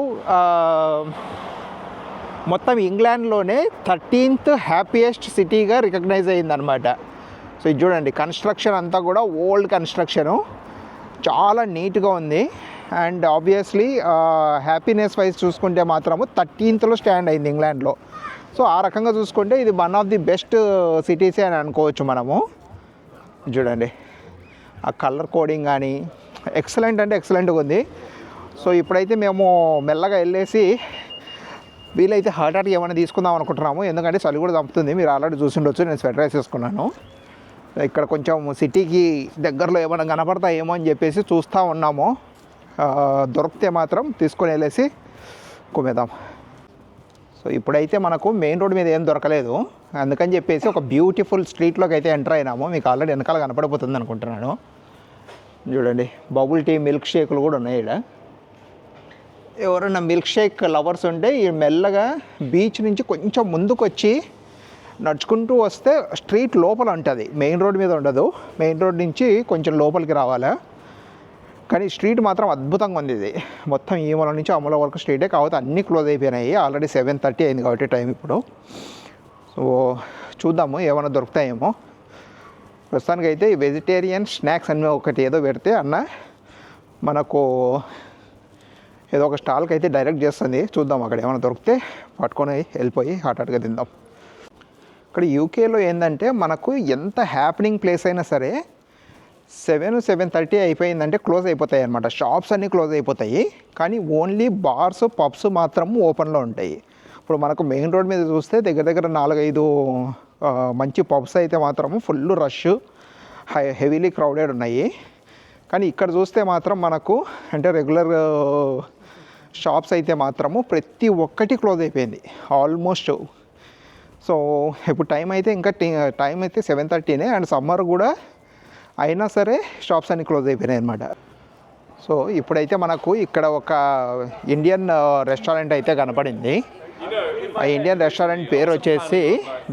మొత్తం ఇంగ్లాండ్లోనే 13th హ్యాపీయెస్ట్ సిటీగా రికగ్నైజ్ అయ్యిందనమాట. సో ఇది చూడండి, కన్స్ట్రక్షన్ అంతా కూడా ఓల్డ్ కన్స్ట్రక్షను, చాలా నీట్గా ఉంది. అండ్ ఆబ్వియస్లీ హ్యాపీనెస్ వైజ్ చూసుకుంటే మాత్రము 13th స్టాండ్ అయింది ఇంగ్లాండ్లో. సో ఆ రకంగా చూసుకుంటే ఇది వన్ ఆఫ్ ది బెస్ట్ సిటీసే అని అనుకోవచ్చు మనము. చూడండి, ఆ కలర్ కోడింగ్ కానీ ఎక్సలెంట్ అంటే ఎక్సలెంట్గా ఉంది. సో ఇప్పుడైతే మేము మెల్లగా వెళ్ళేసి వీలైతే హాట్ ఏమైనా తీసుకుందాం అనుకుంటున్నాము. ఎందుకంటే చలి కూడా చంపుతుంది, మీరు ఆల్రెడీ చూసిండొచ్చు, నేను స్వెటర్ వేసేసుకున్నాను. ఇక్కడ కొంచెం సిటీకి దగ్గరలో ఏమైనా కనపడతాయేమో అని చెప్పేసి చూస్తూ ఉన్నాము. దొరికితే మాత్రం తీసుకొని వెళ్ళేసి కుమ్మేద్దాం. సో ఇప్పుడైతే మనకు మెయిన్ రోడ్ మీద ఏం దొరకలేదు, అందుకని చెప్పేసి ఒక బ్యూటిఫుల్ స్ట్రీట్లోకి అయితే ఎంటర్ అయినాము. మీకు ఆల్రెడీ వెనకాల కనపడిపోతుంది అనుకుంటున్నాను. చూడండి, బబుల్ టీ, మిల్క్ షేకులు కూడా ఉన్నాయి ఇక్కడ. ఎవరైనా మిల్క్ షేక్ లవర్స్ ఉంటే ఈ మెల్లగా బీచ్ నుంచి కొంచెం ముందుకు వచ్చి నడుచుకుంటూ వస్తే స్ట్రీట్ లోపల ఉంటుంది, మెయిన్ రోడ్ మీద ఉండదు. మెయిన్ రోడ్ నుంచి కొంచెం లోపలికి రావాలా. కానీ స్ట్రీట్ మాత్రం అద్భుతంగా ఉంది. ఇది మొత్తం ఈ మూల నుంచి ఆ మూల వరకు స్ట్రీటే, కాకపోతే అన్నీ క్లోజ్ అయిపోయినాయి. ఆల్రెడీ 7:30 అయింది కాబట్టి టైం ఇప్పుడు. సో చూద్దాము ఏమైనా దొరుకుతాయేమో. ప్రస్తుతానికైతే వెజిటేరియన్ స్నాక్స్ అన్నీ ఒకటి ఏదో పెడితే అన్న మనకు ఏదో ఒక స్టాల్కి అయితే డైరెక్ట్ చేస్తుంది. చూద్దాం అక్కడ ఏమైనా దొరికితే పట్టుకొని వెళ్ళిపోయి హాట్గా తిందాం. ఇక్కడ యూకేలో ఏంటంటే మనకు ఎంత హ్యాపెనింగ్ ప్లేస్ అయినా సరే 7:30 అయిపోయిందంటే క్లోజ్ అయిపోతాయి అన్నమాట. షాప్స్ అన్నీ క్లోజ్ అయిపోతాయి, కానీ ఓన్లీ బార్స్, పబ్స్ మాత్రం ఓపెన్లో ఉంటాయి. ఇప్పుడు మనకు మెయిన్ రోడ్ మీద చూస్తే దగ్గర దగ్గర 4-5 మంచి పబ్స్ అయితే మాత్రము ఫుల్ రష్, హెవీలీ క్రౌడెడ్ ఉన్నాయి. కానీ ఇక్కడ చూస్తే మాత్రం మనకు అంటే రెగ్యులర్ షాప్స్ అయితే మాత్రము ప్రతి ఒక్కటి క్లోజ్ అయిపోయింది ఆల్మోస్ట్. సో ఇప్పుడు టైం అయితే ఇంకా టైం అయితే 7:30 అండ్ సమ్మర్ కూడా అయినా సరే షాప్స్ అన్నీ క్లోజ్ అయిపోయినాయి అనమాట. సో ఇప్పుడైతే మనకు ఇక్కడ ఒక ఇండియన్ రెస్టారెంట్ అయితే కనపడింది. ఆ ఇండియన్ రెస్టారెంట్ పేరు వచ్చేసి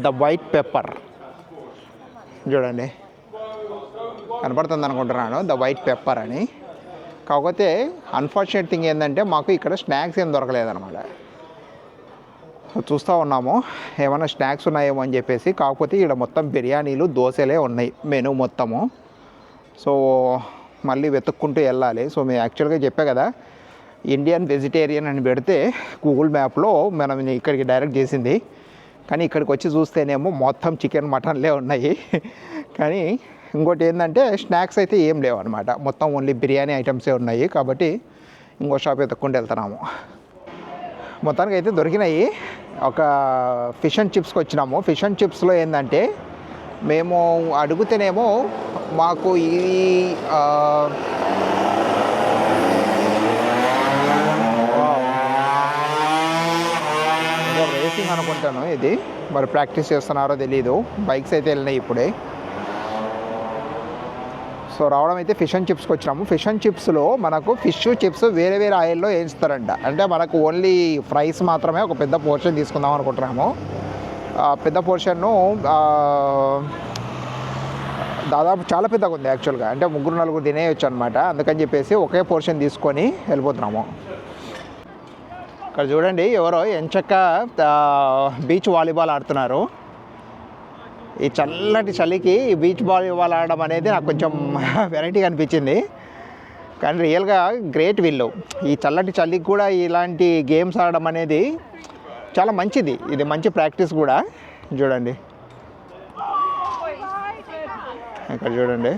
ద వైట్ పెప్పర్. చూడండి కనపడుతుంది అనుకుంటున్నాను, ద వైట్ పెప్పర్ అని. కాకపోతే అన్ఫార్చునేట్ థింగ్ ఏంటంటే మాకు ఇక్కడ స్నాక్స్ ఏం దొరకలేదన్నమాట. చూస్తూ ఉన్నాము ఏమైనా స్నాక్స్ ఉన్నాయేమో అని చెప్పేసి. కాకపోతే ఇక్కడ మొత్తం బిర్యానీలు దోశలే ఉన్నాయి మెనూ మొత్తము. సో మళ్ళీ వెతుక్కుంటూ వెళ్ళాలి. సో మేము యాక్చువల్గా చెప్పా కదా ఇండియన్ వెజిటేరియన్ అని పెడితే గూగుల్ మ్యాప్లో మనం ఇక్కడికి డైరెక్ట్ చేసింది. కానీ ఇక్కడికి వచ్చి చూస్తేనేమో మొత్తం చికెన్ మటన్లే ఉన్నాయి. కానీ ఇంకోటి ఏంటంటే స్నాక్స్ అయితే ఏం లేవు అనమాట, మొత్తం ఓన్లీ బిర్యానీ ఐటమ్సే ఉన్నాయి. కాబట్టి ఇంకో షాప్ వెతుక్కుంటూ వెళ్తున్నాము. మొత్తానికి అయితే దొరికినాయి. ఒక ఫిష్ అండ్ చిప్స్కి వచ్చినాము. ఫిష్ అండ్ చిప్స్లో ఏంటంటే మేము అడుగుతేనేమో మాకు ఇది రేసింగ్ అనుకుంటాను, ఇది మరి ప్రాక్టీస్ చేస్తున్నారో తెలీదు. బైక్స్ అయితే వెళ్ళినాయి ఇప్పుడే. సో రావడం అయితే ఫిష్ అండ్ చిప్స్కి వచ్చినాము. ఫిష్ అండ్ చిప్స్లో మనకు ఫిష్ చిప్స్ వేరే వేరే ఆయిల్లో వేయిస్తారంట. అంటే మనకు ఓన్లీ ఫ్రైస్ మాత్రమే ఒక పెద్ద పోర్షన్ తీసుకుందాం అనుకుంటున్నాము. పెద్ద పోర్షన్ను దాదాపు చాలా పెద్దగా ఉంది యాక్చువల్గా. అంటే 3-4 తినేయచ్చు అనమాట. అందుకని చెప్పేసి ఒకే పోర్షన్ తీసుకొని వెళ్ళిపోతున్నాము. ఇక్కడ చూడండి ఎవరో ఎంచక్క బీచ్ వాలీబాల్ ఆడుతున్నారు. ఈ చల్లటి చలికి బీచ్ వాలీబాల్ ఆడడం అనేది నాకు కొంచెం వెరైటీగా అనిపించింది. కానీ రియల్గా గ్రేట్ వీళ్ళు. ఈ చల్లటి చలికి కూడా ఇలాంటి గేమ్స్ ఆడడం అనేది చాలా మంచిది. ఇది మంచి ప్రాక్టీస్ కూడా. చూడండి ఇక్కడ చూడండి.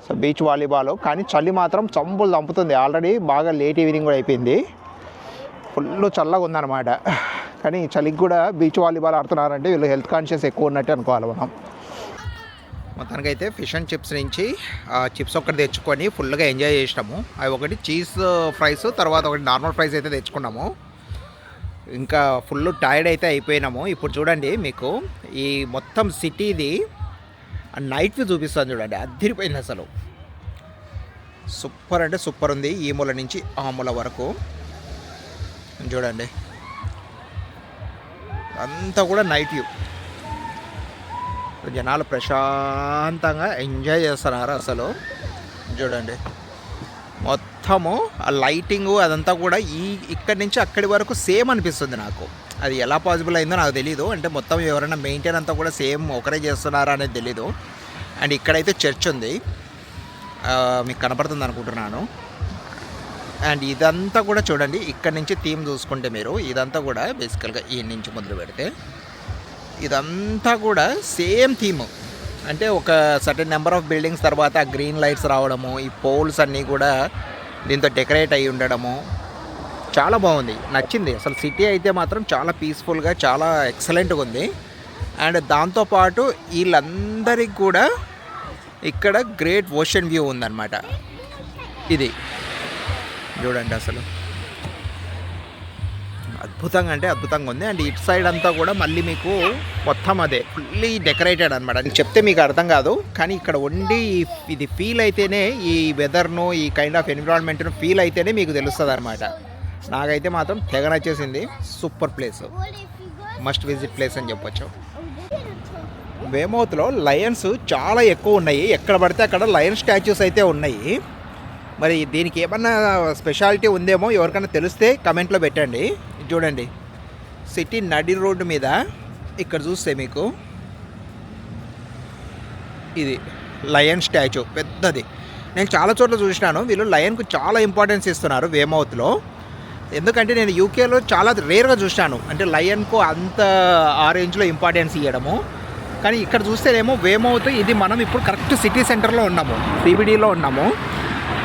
So beach volleyball. కానీ చలి మాత్రం చంపులు చంపుతుంది. ఆల్రెడీ బాగా లేట్ ఈవినింగ్ కూడా అయిపోయింది, ఫుల్ చల్లగా ఉందన్నమాట. కానీ చలికి కూడా బీచ్ వాలీబాల్ ఆడుతున్నారంటే వీళ్ళు హెల్త్ కాన్షియస్ ఎక్కువ ఉన్నట్టు అనుకోవాలి మనం. మొత్తానికైతే ఫిష్ అండ్ చిప్స్ నుంచి చిప్స్ ఒకటి తెచ్చుకొని ఫుల్గా ఎంజాయ్ చేసినాము. అవి ఒకటి చీజ్ ఫ్రైస్, తర్వాత ఒకటి నార్మల్ ఫ్రైస్ అయితే తెచ్చుకున్నాము. ఇంకా ఫుల్ టైర్డ్ అయితే అయిపోయినాము. ఇప్పుడు చూడండి మీకు ఈ మొత్తం సిటీది నైట్ వ్యూ చూపిస్తాను చూడండి. అదిరిపోయింది అసలు, సూపర్ అంటే సూపర్ ఉంది. ఈ మూల నుంచి ఆ మూల వరకు చూడండి, అంతా కూడా నైట్ వ్యూ. జనాలు ప్రశాంతంగా ఎంజాయ్ చేస్తున్నారు అసలు. చూడండి మొత్తము ఆ లైటింగు అదంతా కూడా ఇక్కడి నుంచి అక్కడి వరకు సేమ్ అనిపిస్తుంది నాకు. అది ఎలా పాసిబుల్ అయిందో నాకు తెలీదు. అంటే మొత్తం ఎవరైనా మెయింటైన్ అంతా కూడా సేమ్ ఒకరే చేస్తున్నారా అనేది తెలీదు. అండ్ ఇక్కడైతే చర్చ్ ఉంది, మీకు కనపడుతుంది అనుకుంటున్నాను. అండ్ ఇదంతా కూడా చూడండి, ఇక్కడ నుంచి థీమ్ చూసుకుంటే మీరు ఇదంతా కూడా బేసికల్గా ఈ నుంచి మొదలు పెడితే ఇదంతా కూడా సేమ్ థీమ్. అంటే ఒక సర్టెన్ నెంబర్ ఆఫ్ బిల్డింగ్స్ తర్వాత గ్రీన్ లైట్స్ రావడము, ఈ పోల్స్ అన్నీ కూడా దీంతో డెకరేట్ అయ్యి ఉండడము చాలా బాగుంది, నచ్చింది అసలు. సిటీ అయితే మాత్రం చాలా పీస్ఫుల్గా చాలా ఎక్సలెంట్గా ఉంది. అండ్ దాంతోపాటు వీళ్ళందరికీ కూడా ఇక్కడ గ్రేట్ ఓషన్ వ్యూ ఉందన్నమాట. ఇది చూడండి అసలు అద్భుతంగా అంటే అద్భుతంగా ఉంది. అండ్ ఇటు సైడ్ అంతా కూడా మళ్ళీ మీకు మొత్తం అదే ఫుల్లీ డెకరేటెడ్ అనమాట. అది చెప్తే మీకు అర్థం కాదు, కానీ ఇక్కడ ఉండి ఇది ఫీల్ అయితేనే, ఈ వెదర్ను ఈ కైండ్ ఆఫ్ ఎన్విరాన్మెంట్ను ఫీల్ అయితేనే మీకు తెలుస్తుంది అనమాట. నాకైతే మాత్రం తెగ నచ్చేసింది. Super place, must visit place అని చెప్పొచ్చు. వేమౌత్లో లయన్స్ చాలా ఎక్కువ ఉన్నాయి. ఎక్కడ పడితే అక్కడ లయన్ స్టాచ్యూస్ అయితే ఉన్నాయి. మరి దీనికి ఏమన్నా స్పెషాలిటీ ఉందేమో ఎవరికైనా తెలిస్తే కమెంట్లో పెట్టండి. చూడండి సిటీ నడి రోడ్డు మీద ఇక్కడ చూస్తే మీకు ఇది లయన్ స్టాచ్యూ పెద్దది. నేను చాలా చోట్ల చూసినాను, వీళ్ళు లయన్కు చాలా ఇంపార్టెన్స్ ఇస్తున్నారు వేమౌత్లో. ఎందుకంటే నేను యూకేలో చాలా రేర్గా చూసినాను అంటే లయన్కు అంత ఆ రేంజ్లో ఇంపార్టెన్స్ ఇవ్వడము. కానీ ఇక్కడ చూస్తేనేమో వేమౌత్ ఇది మనం ఇప్పుడు కరెక్ట్ సిటీ సెంటర్లో ఉన్నాము, సిబిడిలో ఉన్నాము.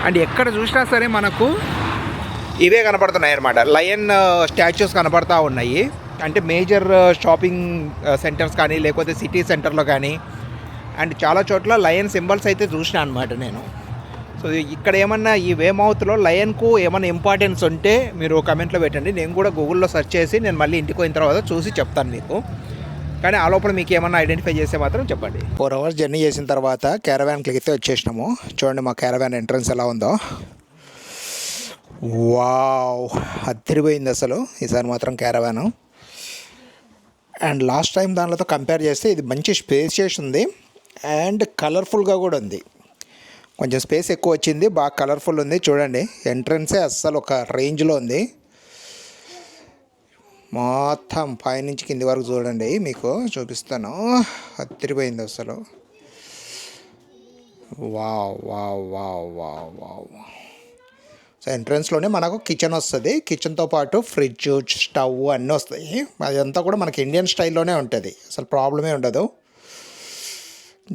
అండ్ ఎక్కడ చూసినా సరే మనకు ఇవే కనపడుతున్నాయి అన్నమాట, లయన్ స్టాచ్యూస్ కనపడతా ఉన్నాయి. అంటే మేజర్ షాపింగ్ సెంటర్స్ కానీ లేకపోతే సిటీ సెంటర్లో కానీ అండ్ చాలా చోట్ల లయన్ సింబల్స్ అయితే చూసిన అనమాట నేను. సో ఇక్కడ ఏమన్నా ఈ వేమౌత్లో లయన్కు ఏమన్నా ఇంపార్టెన్స్ ఉంటే మీరు కమెంట్లో పెట్టండి. నేను కూడా గూగుల్లో సెర్చ్ చేసి నేను మళ్ళీ ఇంటికి పోయిన తర్వాత చూసి చెప్తాను మీకు. కానీ ఆ లోపల మీకు ఏమన్నా ఐడెంటిఫై చేస్తే మాత్రం చెప్పండి. 4 hours జర్నీ చేసిన తర్వాత క్యారవాన్కి అయితే వచ్చేసినాము. చూడండి మా క్యారవాన్ ఎంట్రన్స్ ఎలా ఉందో. వావ్, అదిరిపోయింది అసలు ఈసారి మాత్రం క్యారవాను. అండ్ లాస్ట్ టైం దానితో కంపేర్ చేస్తే ఇది మంచి స్పేషియస్ ఉంది అండ్ కలర్ఫుల్గా కూడా ఉంది. కొంచెం స్పేస్ ఎక్కువ వచ్చింది, బాగా కలర్ఫుల్ ఉంది. చూడండి ఎంట్రన్సే అస్సలు ఒక రేంజ్లో ఉంది. మొత్తం పైనుంచి కింది వరకు చూడండి, మీకు చూపిస్తాను. అదిరిపోయింది అసలు. Wow wow wow wow wow. So ఎంట్రన్స్లోనే మనకు కిచెన్ వస్తుంది. కిచెన్తో పాటు ఫ్రిడ్జ్, స్టవ్ అన్నీ వస్తాయి. అదంతా కూడా మనకి ఇండియన్ స్టైల్లోనే ఉంటుంది, అసలు ప్రాబ్లమే ఉండదు.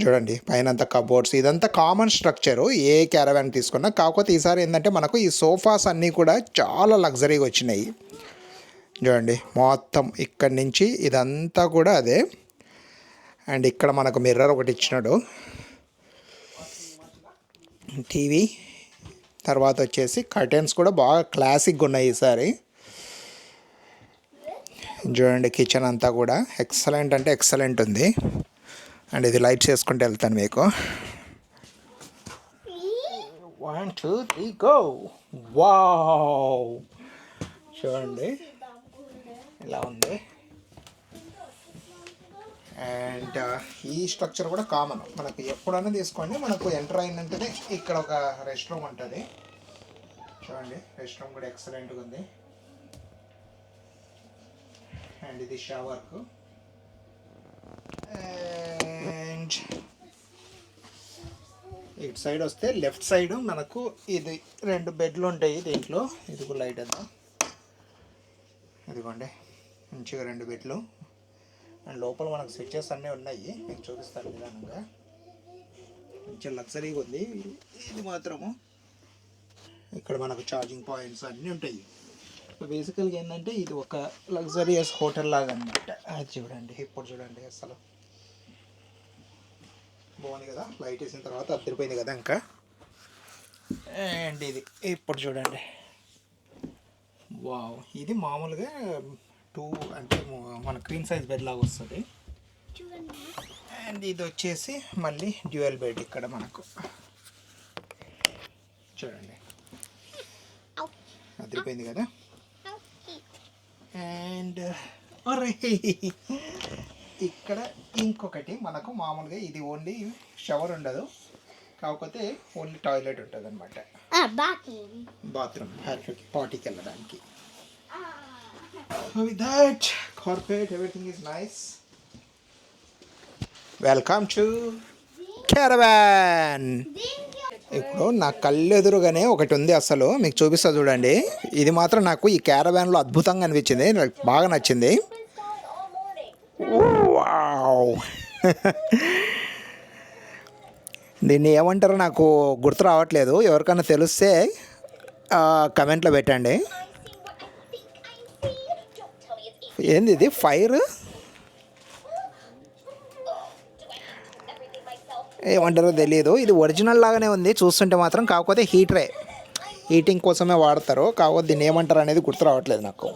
చూడండి పైన అంతా కబోర్డ్స్, ఇదంతా కామన్ స్ట్రక్చరు ఏ క్యారవాన్ తీసుకున్నా. కాకపోతే ఈసారి ఏంటంటే మనకు ఈ సోఫాస్ అన్నీ కూడా చాలా లగ్జరీగా వచ్చినాయి. చూడండి మొత్తం ఇక్కడి నుంచి ఇదంతా కూడా అదే. అండ్ ఇక్కడ మనకు మిర్రర్ ఒకటి ఇచ్చినాడు, టీవీ. తర్వాత వచ్చేసి కర్టెన్స్ కూడా బాగా క్లాసిక్గా ఉన్నాయి ఈసారి. చూడండి కిచెన్ అంతా కూడా ఎక్సలెంట్ అంటే ఎక్సలెంట్ ఉంది. అండ్ ఇది లైట్స్ వేసుకుంటూ వెళ్తాను మీకు. 1 2 3 గో. వావ్, చూడండి ఇలా ఉంది. అండ్ ఈ స్ట్రక్చర్ కూడా కామన్, మనకు ఎప్పుడైనా తీసుకోండి. మనకు ఎంటర్ అయినంటేనే ఇక్కడ ఒక రెస్ట్ రూమ్ ఉంటుంది. చూడండి రెస్ట్ రూమ్ కూడా ఎక్సలెంట్గా ఉంది. అండ్ ఇది షవర్కు. అండ్ ఇటు సైడ్ వస్తే లెఫ్ట్ సైడ్ మనకు ఇది 2 బెడ్లు ఉంటాయి దీంట్లో. ఇది కూడా లైట్ అద్దాం. ఇదిగోండి మంచిగా 2 బెడ్లు. అండ్ లోపల మనకు స్విచ్చెస్ అన్నీ ఉన్నాయి, మీకు చూపిస్తాను నిదానంగా. మంచిగా లగ్జరీగా ఉంది. ఇది మాత్రము ఇక్కడ మనకు ఛార్జింగ్ పాయింట్స్ అన్నీ ఉంటాయి. బేసికల్గా ఏంటంటే ఇది ఒక లగ్జరియస్ హోటల్ లాగా అనమాట. అది చూడండి ఇప్పుడు చూడండి అసలు బాగుంది కదా. లైట్ వేసిన తర్వాత అద్దరిపోయింది కదా ఇంకా. అండ్ ఇది ఇప్పుడు చూడండి. వావ్, ఇది మామూలుగా 2 అంటే మన క్వీన్ సైజ్ బెడ్ లాగా వస్తుంది. అండ్ ఇది వచ్చేసి మళ్ళీ డ్యూయల్ బెడ్ ఇక్కడ మనకు. చూడండి అదిరిపోయింది కదా. అండ్ అరే ఇక్కడ ఇంకొకటి మనకు మామూలుగా ఇది ఓన్లీ షవర్ ఉండదు, కాకపోతే ఓన్లీ టాయిలెట్ ఉంటుంది అనమాట. బాత్రూమ్ పార్టీకి వెళ్ళడానికి. With that, carpet, everything is nice. Welcome to Caravan. ఇప్పుడు నా కళ్ళు ఎదురుగానే ఒకటి ఉంది అసలు, మీకు చూపిస్తా చూడండి. ఇది మాత్రం నాకు ఈ క్యారవాన్లో అద్భుతంగా అనిపించింది, నాకు బాగా నచ్చింది. వావ్ దీన్ని ఏమంటారో నాకు గుర్తు రావట్లేదు, ఎవరికైనా తెలిస్తే కమెంట్లో పెట్టండి. ఏంది ఇది ఫైర్ ఏమంటారో తెలియదు. ఇది ఒరిజినల్ లాగానే ఉంది చూస్తుంటే మాత్రం, కాకపోతే హీటరే, హీటింగ్ కోసమే వాడతారు. కాకపోతే దీన్ని ఏమంటారు అనేది గుర్తు రావట్లేదు నాకు.